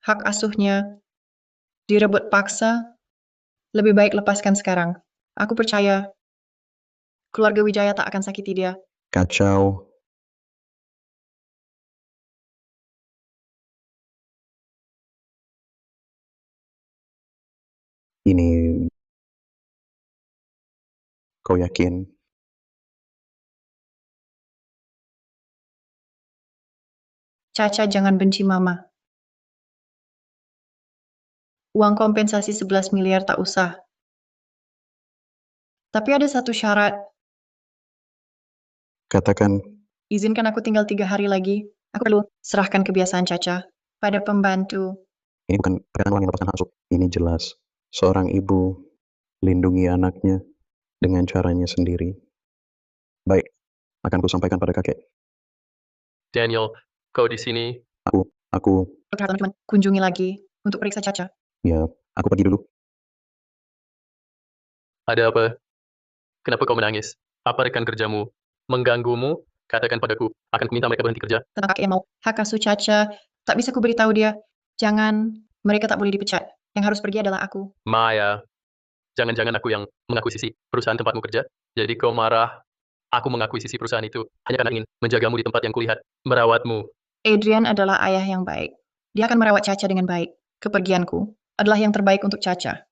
hak asuhnya direbut paksa, lebih baik lepaskan sekarang. Aku percaya keluarga Wijaya tak akan sakiti dia. Kacau. Ini, kau yakin? Caca jangan benci Mama. Uang kompensasi 11 miliar tak usah. Tapi ada satu syarat. Katakan, Izinkan aku tinggal 3 hari lagi. Aku perlu serahkan kebiasaan Caca pada pembantu. ini bukan perkataan orang yang lepaskan hak asuh. Ini jelas. Seorang ibu lindungi anaknya dengan caranya sendiri. Baik, akan kusampaikan pada kakek. Daniel, kau di sini. Aku, Dr. Hartono cuma kunjungi lagi untuk periksa Caca. ya, Aku pergi dulu. Ada apa? Kenapa kau menangis? Apa rekan kerjamu mengganggumu? Katakan padaku, akan kuminta mereka berhenti kerja. Tentang kakek mau hak asuh Caca, tak bisa ku beritahu dia. Jangan, mereka tak boleh dipecat. Yang harus pergi adalah aku. Maya, jangan-jangan aku yang mengakuisisi perusahaan tempatmu kerja. Jadi kau marah, aku mengakuisisi perusahaan itu hanya karena ingin menjagamu di tempat yang kulihat, merawatmu. Adrian adalah ayah yang baik. Dia akan merawat Caca dengan baik. Kepergianku adalah yang terbaik untuk Caca.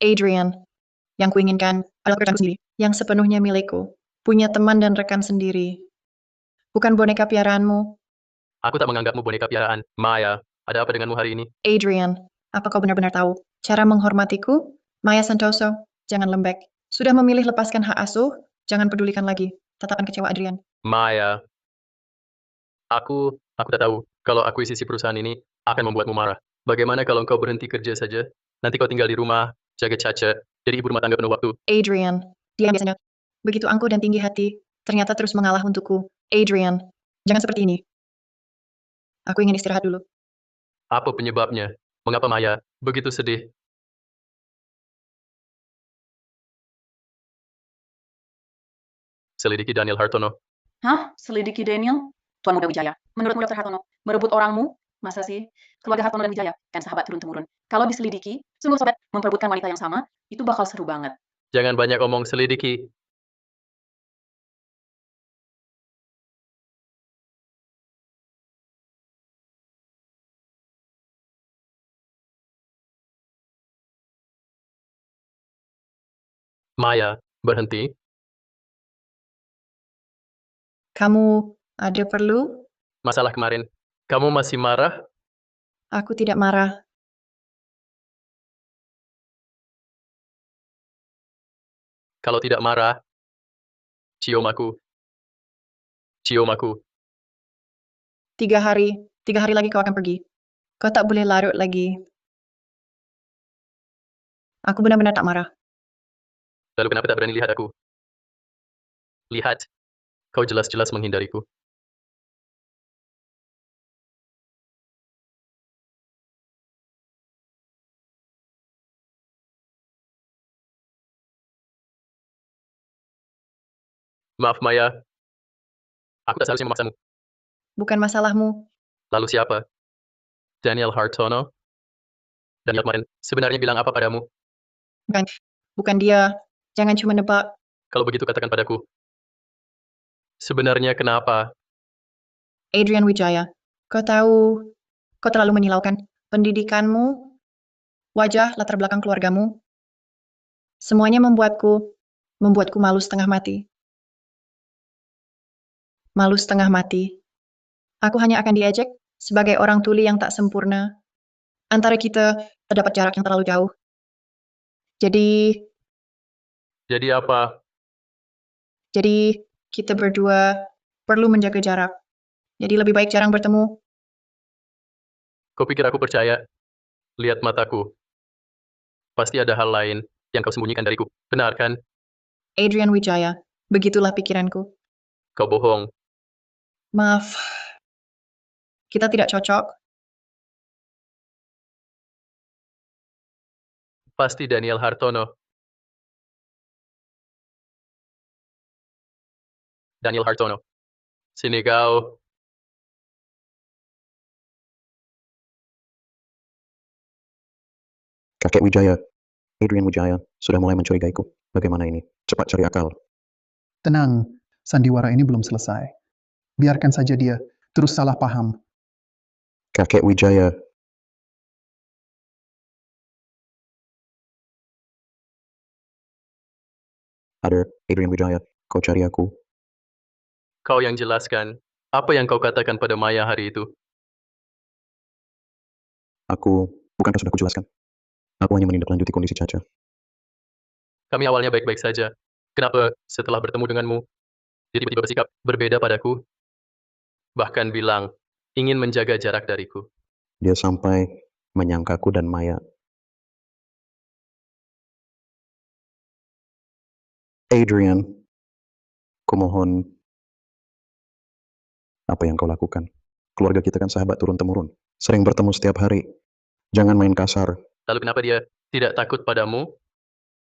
Adrian, yang kuinginkan adalah pekerjaanku sendiri, yang sepenuhnya milikku. Punya teman dan rekan sendiri. Bukan boneka piaraanmu. Aku tak menganggapmu boneka piaraan. Maya, ada apa denganmu hari ini? Adrian, apa kau benar-benar tahu cara menghormatiku? Maya Santoso, jangan lembek. Sudah memilih lepaskan hak asuh, jangan pedulikan lagi. Tatapan kecewa Adrian. Maya, aku tak tahu kalau akuisisi perusahaan ini akan membuatmu marah. Bagaimana kalau engkau berhenti kerja saja? Nanti kau tinggal di rumah, jaga Caca, jadi ibu rumah tangga penuh waktu. Adrian, dia yang biasanya begitu angkuh dan tinggi hati, ternyata terus mengalah untukku. Adrian, jangan seperti ini. Aku ingin istirahat dulu. Apa penyebabnya? Mengapa Maya begitu sedih? Selidiki Daniel Hartono. Hah? Selidiki Daniel? Tuan Muda Wijaya. Menurutmu Dr. Hartono, merebut orangmu? Masa sih? Keluarga Hartono dan Wijaya kan sahabat turun-temurun. Kalau diselidiki, sungguh sobat memperebutkan wanita yang sama, itu bakal seru banget. Jangan banyak omong, selidiki. Maya, berhenti. Kamu ada perlu? Masalah kemarin, kamu masih marah? Aku tidak marah. Kalau tidak marah, cium aku. Cium aku. 3 hari lagi kau akan pergi. Kau tak boleh larut lagi. Aku benar-benar tak marah. Lalu kenapa tak berani lihat aku? Lihat, kau jelas-jelas menghindariku. Maaf Maya, aku tak seharusnya memaksamu. Bukan masalahmu. Lalu siapa? Daniel Hartono? Daniel kemarin sebenarnya bilang apa padamu? Bukan dia. Jangan cuma nebak. Kalau begitu katakan padaku. Sebenarnya kenapa? Adrian Wijaya, kau tahu, kau terlalu menyilaukan pendidikanmu, wajah, latar belakang keluargamu. Semuanya membuatku malu setengah mati. Malu setengah mati. Aku hanya akan diejek sebagai orang tuli yang tak sempurna. Antara kita terdapat jarak yang terlalu jauh. Jadi apa? Jadi kita berdua perlu menjaga jarak. Jadi lebih baik jarang bertemu. Kau pikir aku percaya? Lihat mataku. Pasti ada hal lain yang kau sembunyikan dariku. Benar kan? Adrian Wijaya, begitulah pikiranku. Kau bohong. Maaf, kita tidak cocok. Pasti Daniel Hartono. Daniel Hartono. Sini kau. Kakek Wijaya, Adrian Wijaya, sudah mulai mencurigaiku. Bagaimana ini? Cepat cari akal. Tenang, sandiwara ini belum selesai. Biarkan saja dia terus salah paham. Kakek Wijaya, ada Adrian Wijaya, kau cari aku. Kau yang jelaskan. Apa yang kau katakan pada Maya hari itu? Bukankah sudah kujelaskan? Aku hanya menindaklanjuti kondisi Caca. Kami awalnya baik-baik saja. Kenapa setelah bertemu denganmu, dia tiba-tiba bersikap berbeda padaku? Bahkan bilang, ingin menjaga jarak dariku. Dia sampai menyangkaku dan Maya. Adrian, kumohon, apa yang kau lakukan? Keluarga kita kan sahabat turun-temurun. Sering bertemu setiap hari. Jangan main kasar. Lalu kenapa dia tidak takut padamu?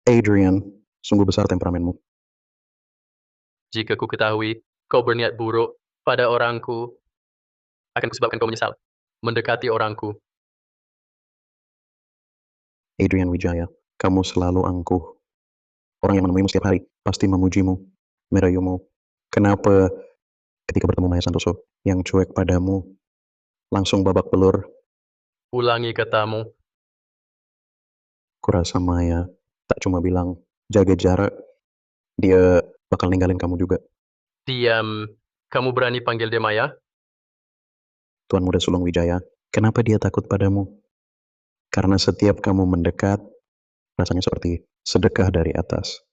Adrian, sungguh besar temperamenmu. Jika ku ketahui kau berniat buruk pada orangku, akan kusebabkan kau menyesal mendekati orangku. Adrian Wijaya, kamu selalu angkuh. Orang yang menemuimu setiap hari pasti memujimu, merayumu. Kenapa ketika bertemu Maya Santoso yang cuek padamu, langsung babak belur? Ulangi katamu. Kurasa Maya tak cuma bilang jaga jarak, dia bakal ninggalin kamu juga. Diam. Kamu berani panggil dia Maya? Tuan Muda Sulung Wijaya, kenapa dia takut padamu? Karena setiap kamu mendekat, rasanya seperti sedekah dari atas.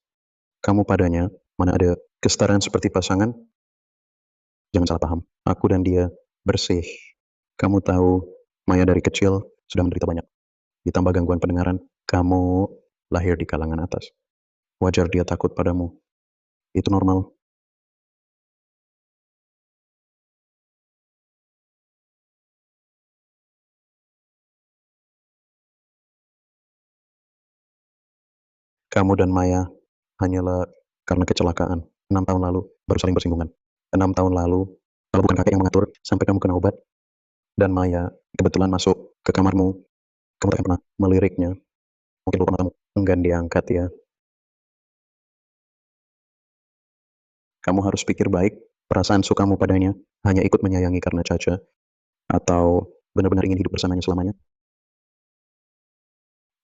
Kamu padanya, mana ada kesetaraan seperti pasangan? Jangan salah paham, aku dan dia bersih. Kamu tahu, Maya dari kecil sudah menderita banyak. Ditambah gangguan pendengaran, kamu lahir di kalangan atas. Wajar dia takut padamu. Itu normal. Kamu dan Maya hanyalah karena kecelakaan. 6 tahun lalu baru saling bersinggungan. 6 tahun lalu, kalau bukan kakek yang mengatur, sampai kamu kena obat. Dan Maya kebetulan masuk ke kamarmu. Kamu tak pernah meliriknya. Mungkin lupa matamu. Enggan diangkat ya. Kamu harus pikir baik, perasaan sukamu padanya hanya ikut menyayangi karena Caca, atau benar-benar ingin hidup bersamanya selamanya.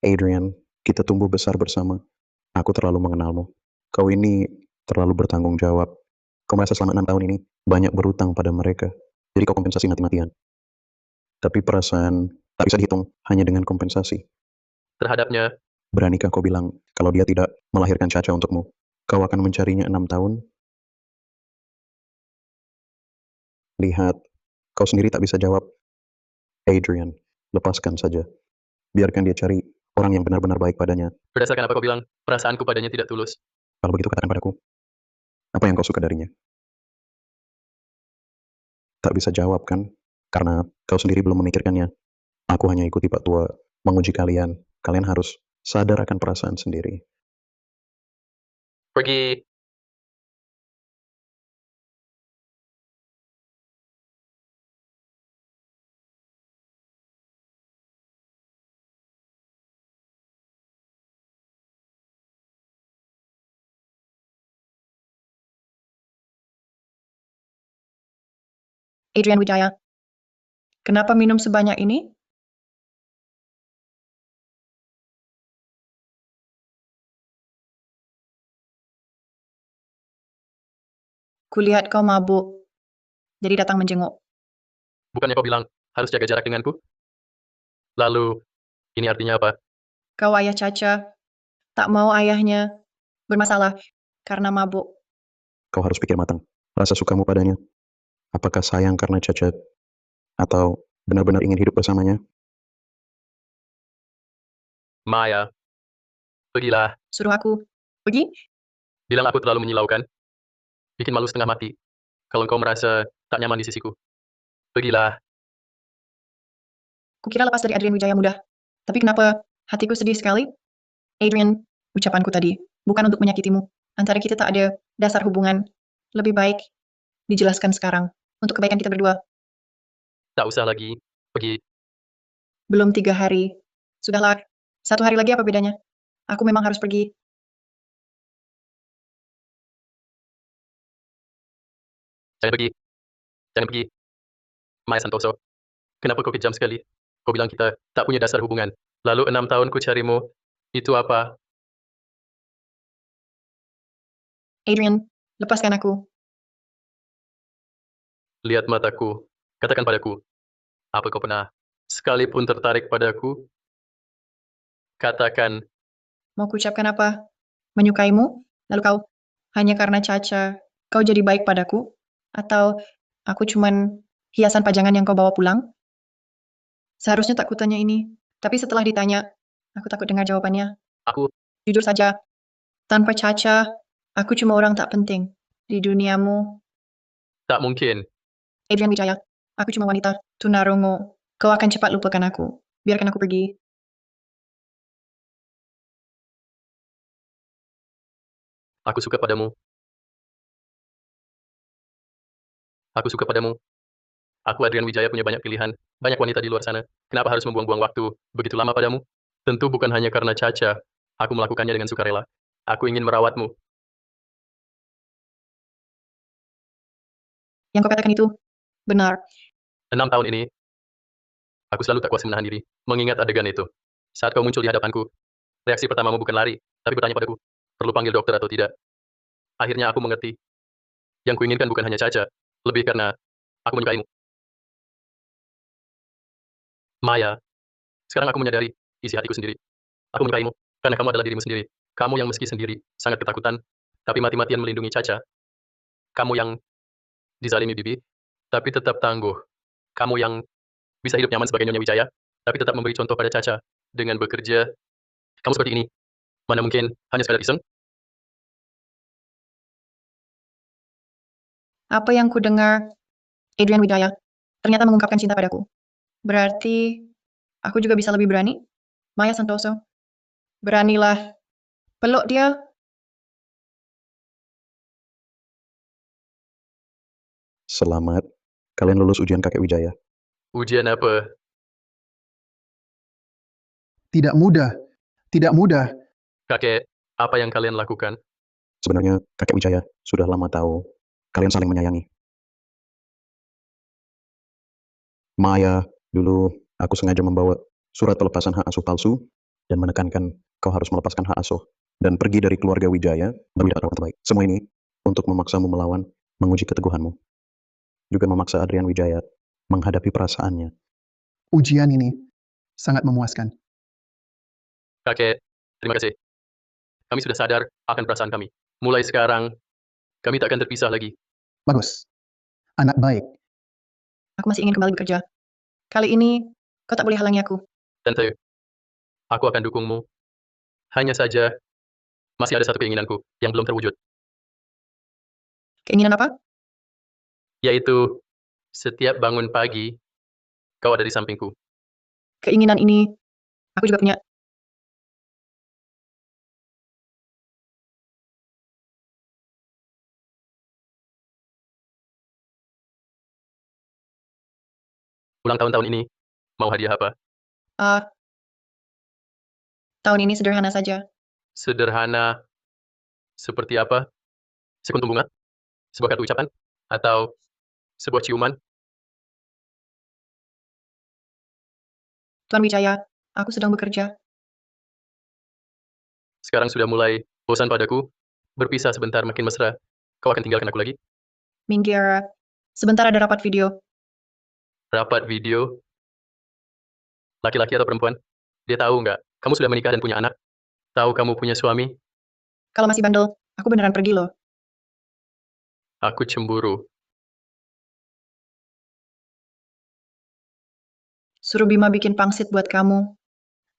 Adrian, kita tumbuh besar bersama. Aku terlalu mengenalmu. Kau ini terlalu bertanggung jawab. Kau merasa selama 6 tahun ini banyak berutang pada mereka. Jadi kau kompensasi mati-matian. Tapi perasaan tak bisa dihitung hanya dengan kompensasi. Terhadapnya, Beranikah kau bilang kalau dia tidak melahirkan Caca untukmu? Kau akan mencarinya 6 tahun? Lihat, kau sendiri tak bisa jawab. Adrian, lepaskan saja. Biarkan dia cari orang yang benar-benar baik padanya. berdasarkan apa kau bilang, perasaanku padanya tidak tulus. Kalau begitu katakan padaku, apa yang kau suka darinya? Tak bisa jawab kan? Karena kau sendiri belum memikirkannya. Aku hanya ikuti Pak Tua menguji kalian. Kalian harus sadar akan perasaan sendiri. Pergi. Adrian Wijaya, kenapa minum sebanyak ini? Kulihat kau mabuk, jadi datang menjenguk. Bukannya kau bilang harus jaga jarak denganku? Lalu, ini artinya apa? Kau ayah Caca, tak mau ayahnya bermasalah karena mabuk. Kau harus pikir matang. Rasa sukamu padanya. Apakah sayang karena Cacat? Atau benar-benar ingin hidup bersamanya? Maya, pergilah. Suruh aku pergi? Bilang aku terlalu menyilaukan. Bikin malu setengah mati. Kalau engkau merasa tak nyaman di sisiku. Pergilah. Kukira lepas dari Adrian Wijaya mudah. Tapi kenapa hatiku sedih sekali? Adrian, ucapanku tadi bukan untuk menyakitimu. Antara kita tak ada dasar hubungan. Lebih baik dijelaskan sekarang. Untuk kebaikan kita berdua. Tak usah lagi. Pergi. Belum 3 hari. Sudahlah, 1 hari lagi apa bedanya? Aku memang harus pergi. Jangan pergi. Jangan pergi. Maya Santoso. Kenapa kau kejam sekali? Kau bilang kita tak punya dasar hubungan. Lalu 6 tahun ku carimu. Itu apa? Adrian, lepaskan aku. Lihat mataku. Katakan padaku. Apa kau pernah sekalipun tertarik padaku? Katakan. Mau kuucapkan apa? Menyukaimu? Lalu kau, hanya karena Caca, kau jadi baik padaku? Atau aku cuman hiasan pajangan yang kau bawa pulang? Seharusnya tak kutanya ini. Tapi setelah ditanya, aku takut dengar jawabannya. Aku. Jujur saja, tanpa Caca, aku cuma orang tak penting. Di duniamu, Tak mungkin. Adrian Wijaya, aku cuma wanita tunarungu. Kau akan cepat lupakan aku. biarkan aku pergi. Aku suka padamu. Aku suka padamu. Aku Adrian Wijaya punya banyak pilihan, banyak wanita di luar sana. Kenapa harus membuang-buang waktu begitu lama padamu? Tentu bukan hanya karena Caca. Aku melakukannya dengan sukarela. Aku ingin merawatmu. Yang kau katakan itu benar. 6 tahun ini, aku selalu tak kuasa menahan diri, mengingat adegan itu. Saat kau muncul di hadapanku, reaksi pertamamu bukan lari, tapi bertanya padaku, perlu panggil dokter atau tidak. Akhirnya aku mengerti. Yang kuinginkan bukan hanya Caca, lebih karena aku menyukaimu. Maya, sekarang aku menyadari isi hatiku sendiri. Aku menyukaimu, karena kamu adalah dirimu sendiri. Kamu yang meski sendiri, sangat ketakutan, tapi mati-matian melindungi Caca. Kamu yang dizalimi Bibi, tapi tetap tangguh. Kamu yang bisa hidup nyaman sebagai Nyonya Wijaya, tapi tetap memberi contoh pada Caca. Dengan bekerja, kamu seperti ini. Mana mungkin hanya sekadar iseng? Apa yang ku dengar, Adrian Wijaya ternyata mengungkapkan cinta padaku. Berarti aku juga bisa lebih berani? Maya Santoso, beranilah. Peluk dia. Selamat, kalian lulus ujian kakek Wijaya. Ujian apa? Tidak mudah. Tidak mudah. Kakek, apa yang kalian lakukan? Sebenarnya kakek Wijaya sudah lama tahu kalian saling menyayangi. Maya, dulu aku sengaja membawa surat pelepasan hak asuh palsu dan menekankan kau harus melepaskan hak asuh dan pergi dari keluarga Wijaya demi dapat rawat terbaik. Semua ini untuk memaksamu melawan, menguji keteguhanmu. Juga memaksa Adrian Wijaya menghadapi perasaannya. Ujian ini sangat memuaskan. Kakek, terima kasih. Kami sudah sadar akan perasaan kami. Mulai sekarang, kami tak akan terpisah lagi. Bagus. Anak baik. Aku masih ingin kembali bekerja. Kali ini, kau tak boleh halangi aku. Tante, aku akan dukungmu. Hanya saja, masih ada satu keinginanku yang belum terwujud, Keinginan apa? yaitu setiap bangun pagi, kau ada di sampingku. Keinginan ini, aku juga punya. Ulang tahun ini, mau hadiah apa? Ah, tahun ini sederhana saja. Sederhana, seperti apa? Sekuntum bunga? Sebuah kartu ucapan? Atau sebuah ciuman? Tuan Wijaya, aku sedang bekerja. Sekarang sudah mulai bosan padaku. Berpisah sebentar makin mesra. Kau akan tinggalkan aku lagi? Minggir, sebentar ada rapat video. Rapat video? Laki-laki atau perempuan? Dia tahu nggak? Kamu sudah menikah dan punya anak? Tahu kamu punya suami? Kalau masih bandel, aku beneran pergi loh. Aku cemburu. Suruh Bima bikin pangsit buat kamu.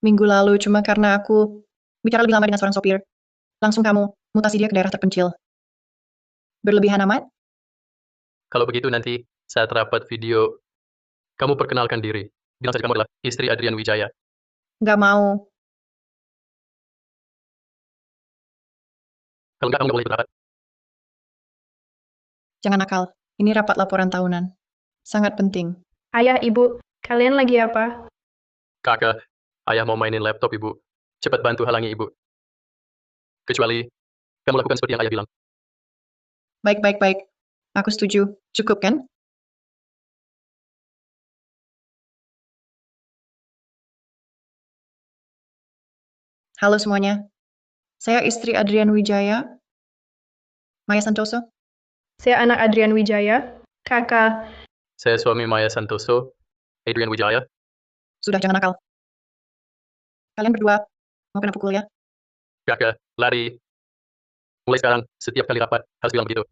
Minggu lalu cuma karena aku bicara lebih lama dengan seorang sopir. Langsung kamu mutasi dia ke daerah terpencil. Berlebihan amat? Kalau begitu nanti saat rapat video, kamu perkenalkan diri. Bilang saja kamu adalah istri Adrian Wijaya. Nggak mau. Kalau nggak, kamu nggak boleh ikut rapat. Jangan nakal. Ini rapat laporan tahunan. Sangat penting. Ayah, ibu, kalian lagi apa? Kakak, ayah mau mainin laptop ibu. Cepat bantu halangi ibu. Kecuali, kamu lakukan seperti yang ayah bilang. Baik, baik, baik. Aku setuju. Cukup kan? Halo semuanya. Saya istri Adrian Wijaya. Maya Santoso. Saya anak Adrian Wijaya. Kakak, Saya suami Maya Santoso, Adrian Wijaya. Sudah, jangan nakal. Kalian berdua mau kena pukul ya? Kakak, lari. Mulai sekarang, setiap kali rapat, harus bilang begitu.